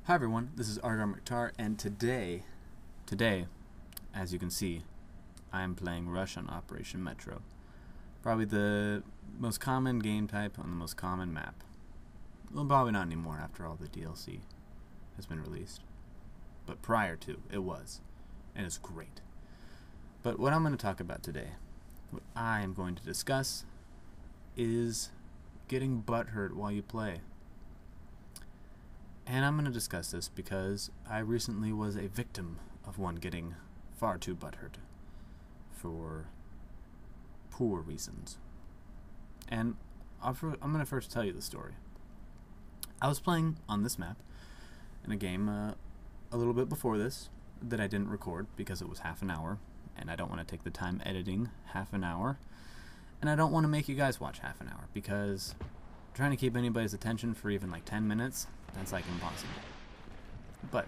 Hi everyone, this is Rgarmctar, and today, as you can see, I'm playing Rush on Operation Metro. Probably the most common game type on the most common map. Well, probably not anymore after all the DLC has been released. But prior to, it was. And it's great. But what I'm going to talk about today, what I am going to discuss, is getting butthurt while you play. And I'm going to discuss this because I recently was a victim of one getting far too butthurt for poor reasons. And I'm going to first tell you the story. I was playing on this map in a game a little bit before this that I didn't record because it was half an hour, and I don't want to take the time editing half an hour, and I don't want to make you guys watch half an hour because trying to keep anybody's attention for even like 10 minutes, that's like impossible. But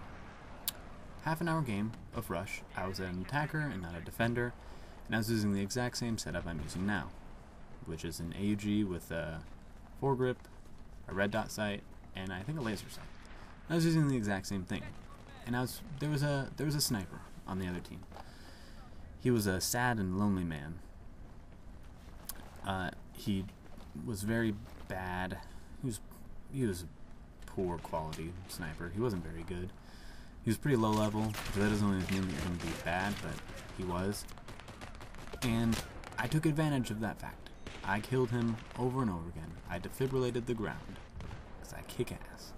half an hour game of Rush, I was an attacker and not a defender, and I was using the exact same setup I'm using now, which is an AUG with a foregrip, a red dot sight, and I think a laser sight. I was using the exact same thing, and there was a sniper on the other team. He was a sad and lonely man. He was very bad. He was a poor quality sniper. He wasn't very good. He was pretty low level, so that doesn't always mean that he would be bad, but he was. And I took advantage of that fact. I killed him over and over again. I defibrillated the ground, because I kick ass.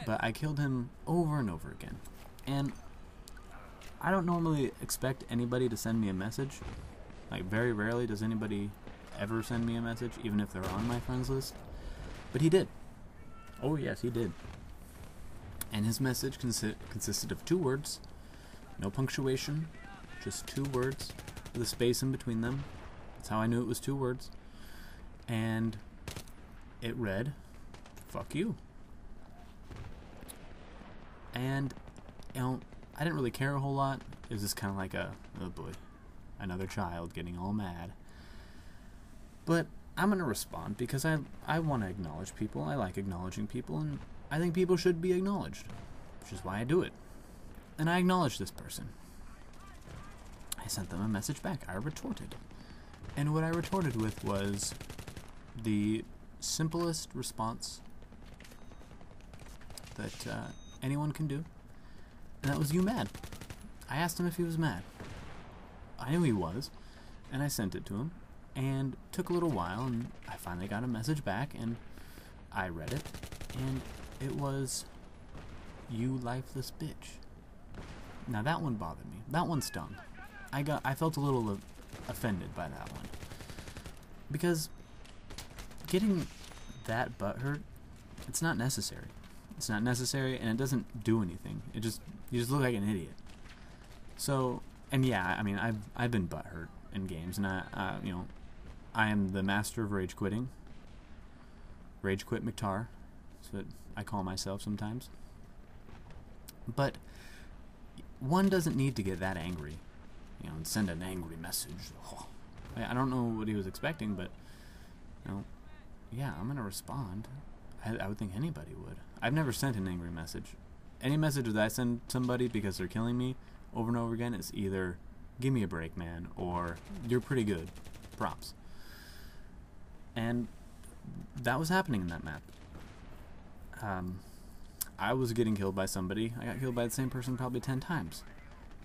But I killed him over and over again. And I don't normally expect anybody to send me a message. Like, very rarely does anybody ever send me a message, even if they're on my friends list. But he did. Oh yes, he did. And his message consisted of 2 words. No punctuation. Just 2 words with a space in between them. That's how I knew it was 2 words. And it read, "Fuck you." And, you know, I didn't really care a whole lot. It was just kind of like oh boy, another child getting all mad. But I'm going to respond because I want to acknowledge people. I like acknowledging people, and I think people should be acknowledged, which is why I do it. And I acknowledged this person. I sent them a message back. I retorted. And what I retorted with was the simplest response that anyone can do, and that was, "You mad?" I asked him if he was mad. I knew he was, and I sent it to him, and it took a little while, and I finally got a message back, and I read it, and it was, "You lifeless bitch." Now that one bothered me. That one stung. I felt a little offended by that one, because getting that butthurt, it's not necessary. It's not necessary, and it doesn't do anything. You just look like an idiot. So, and yeah, I mean, I've been butthurt in games, and you know, I am the master of rage quitting. Rage quit Mctar. That's what I call myself sometimes. But one doesn't need to get that angry, you know, and send an angry message. Oh. I don't know what he was expecting, but, you know, yeah, I'm gonna respond. I would think anybody would. I've never sent an angry message. Any message that I send somebody because they're killing me over and over again is either, "Give me a break, man," or "You're pretty good. Props." And that was happening in that map. I was getting killed by somebody. I got killed by the same person probably 10 times.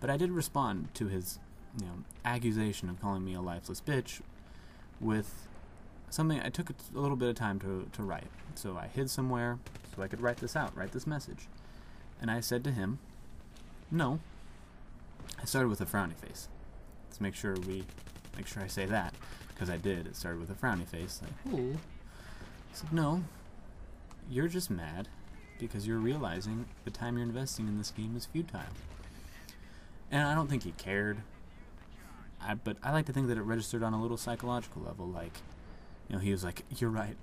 But I did respond to his, you know, accusation of calling me a lifeless bitch with something I took a little bit of time to write. So I hid somewhere so I could write this message. And I said to him, "No." I started with a frowny face. Let's make sure I say that, because I did. It started with a frowny face, like, "Oh." I said, "No, you're just mad because you're realizing the time you're investing in this game is futile." And I don't think he cared. But I like to think that it registered on a little psychological level, like, you know, he was like, "You're right.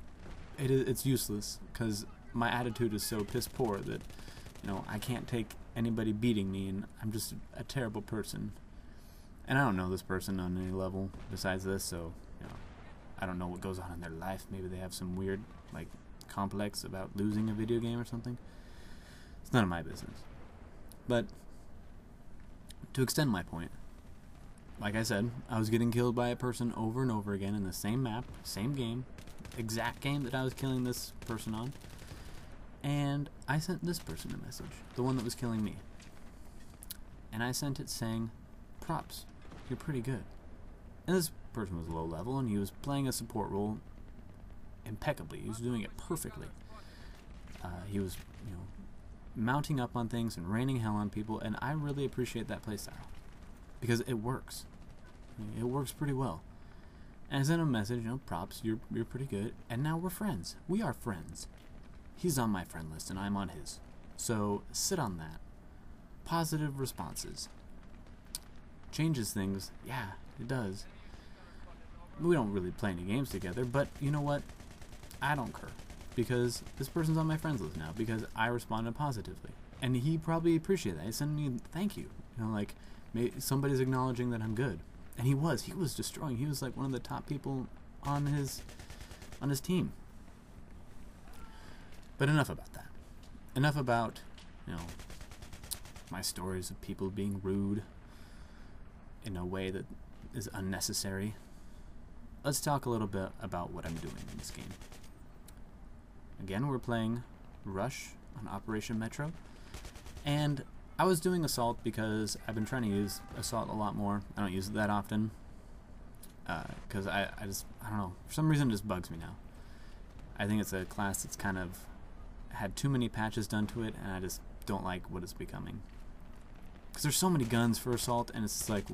It's useless, because my attitude is so piss poor that, you know, I can't take anybody beating me, and I'm just a terrible person." And I don't know this person on any level besides this, so, you know, I don't know what goes on in their life. Maybe they have some weird, like, complex about losing a video game or something. It's none of my business. But to extend my point, like I said, I was getting killed by a person over and over again in the same map, same game, exact game that I was killing this person on. And I sent this person a message, the one that was killing me. And I sent it saying, props, you're pretty good. And this person was low level, and he was playing a support role impeccably. He was doing it perfectly. He was, mounting up on things and raining hell on people, and I really appreciate that playstyle. Because it works. It works pretty well. And I sent him a message, props, you're pretty good. And now we're friends. We are friends. He's on my friend list, and I'm on his. So, sit on that. Positive responses. Changes things. Yeah, it does. We don't really play any games together, but you know what? I don't care. Because this person's on my friends list now, because I responded positively. And he probably appreciated that. He sent me a thank you. Maybe somebody's acknowledging that I'm good. And he was destroying. He was like one of the top people on his team. But enough about that. Enough about, my stories of people being rude in a way that is unnecessary. Let's talk a little bit about what I'm doing in this game. Again, we're playing Rush on Operation Metro. And I was doing Assault because I've been trying to use Assault a lot more. I don't use it that often. Because I don't know. For some reason it just bugs me now. I think it's a class that's kind of had too many patches done to it, and I just don't like what it's becoming. Because there's so many guns for Assault, and it's like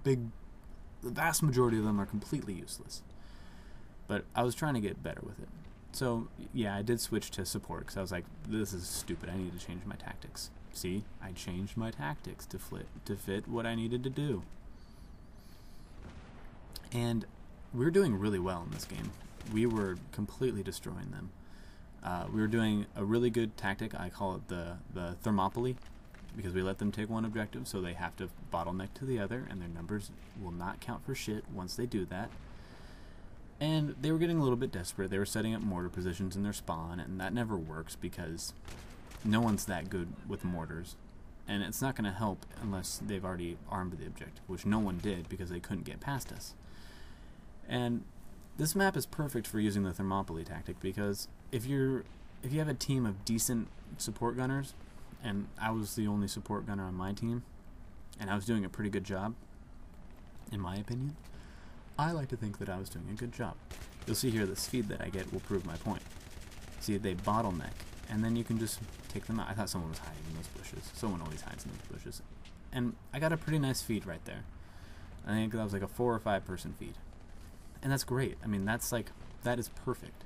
the vast majority of them are completely useless. But I was trying to get better with it. So, yeah, I did switch to Support, because I was like, this is stupid, I need to change my tactics. See, I changed my tactics to fit what I needed to do. And we were doing really well in this game. We were completely destroying them. We were doing a really good tactic. I call it the Thermopylae, because we let them take one objective, so they have to bottleneck to the other, and their numbers will not count for shit once they do that. And they were getting a little bit desperate. They were setting up mortar positions in their spawn, and that never works because no one's that good with mortars. And it's not going to help unless they've already armed the objective, which no one did because they couldn't get past us. And this map is perfect for using the Thermopylae tactic, because if you have a team of decent support gunners, and I was the only support gunner on my team, and I was doing a pretty good job, in my opinion, I like to think that I was doing a good job. You'll see here the speed that I get will prove my point. See, they bottleneck, and then you can just take them out. I thought someone was hiding in those bushes. Someone always hides in those bushes. And I got a pretty nice feed right there. I think that was like a 4 or 5 person feed. And that's great. I mean, that is perfect.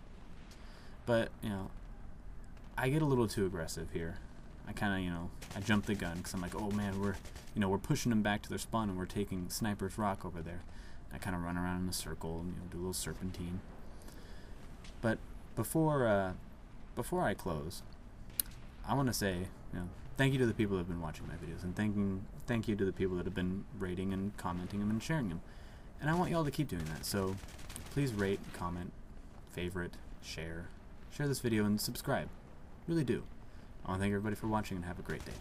But, I get a little too aggressive here. I kind of, I jump the gun because I'm like, oh man, we're pushing them back to their spawn, and we're taking Sniper's Rock over there. I kind of run around in a circle and do a little serpentine. But before I close, I want to say, thank you to the people that have been watching my videos, and thank you to the people that have been rating and commenting them and sharing them. And I want y'all to keep doing that. So please rate, comment, favorite, share this video, and subscribe. Really do. I want to thank everybody for watching, and have a great day.